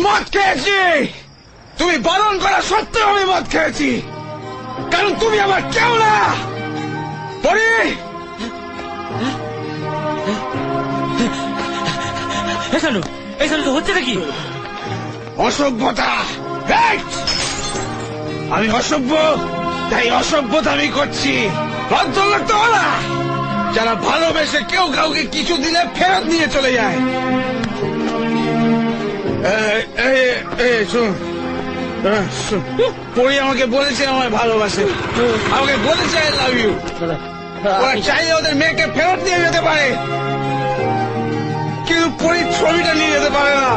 মদ খেয়েছি, তুমি বারণ করা সত্ত্বেও আমি মদ খেয়েছি, কারণ তুমি আমার কেউ না। পরি, তো হচ্ছে নাকি অসভ্যতা। আমি অসভ্য, তাই অসভ্যতা আমি করছি। ভদ্রলোক তো ওরা যারা ভালোবেসে কেউ কাউকে কিছু দিলে ফেরত নিয়ে চলে যায়। শোন, পরি আমাকে বলেছে আমায় ভালোবাসে, আমাকে বলেছে আই লাভ ইউ। ওরা চাইলে ওদের মেয়েকে ফেরত নিয়ে যেতে পারে, কিন্তু পরির ছবিটা নিয়ে যেতে পারে না।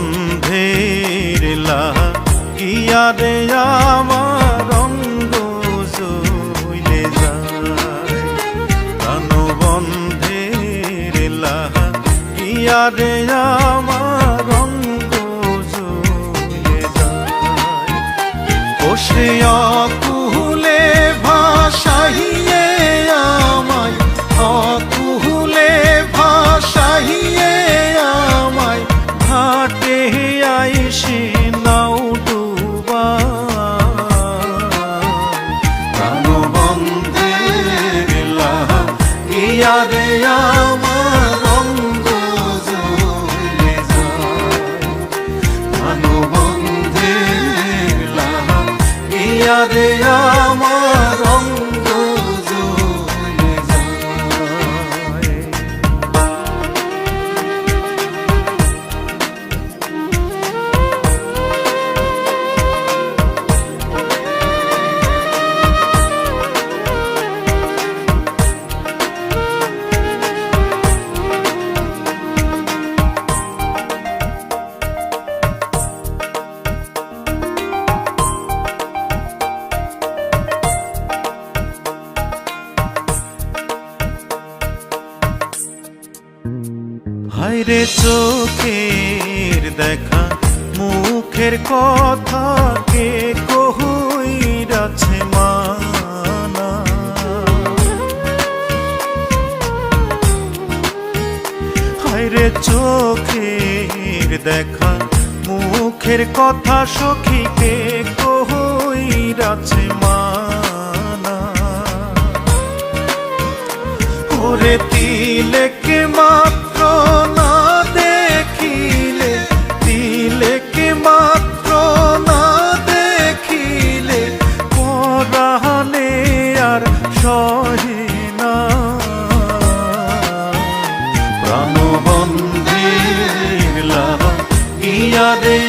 প্রাণবন্ধের লাগিয়া রে আমার অঙ্গ জ্বলে যায়, প্রাণবন্ধের লাগিয়া রে আমার অঙ্গ জ্বলে যায়। বসে অকুলে ভাষাইয়ে আমায়, অকুলে ভাষাইয়ে আমায় ঘাটে আইসে নাও ডুবা। প্রাণবন্ধের লাগিয়া রে আমার অঙ্গ জ্বলে যায়, প্রাণবন্ধের লাগিয়া রে আমার অঙ্গ জ্বলে যায়। হায়রে চোখের দেখা মুখের কথা কে কইরাছে মানা, হায়রে চোখের দেখা মুখের কথা সখী কে কইরাছে মানা। ওরে তিলেকে মাত্র না দেখিলে, তিলেকে মাত্র না দেখিলে পরাণে আর সহে না। প্রাণবন্ধের লাগিয়া রে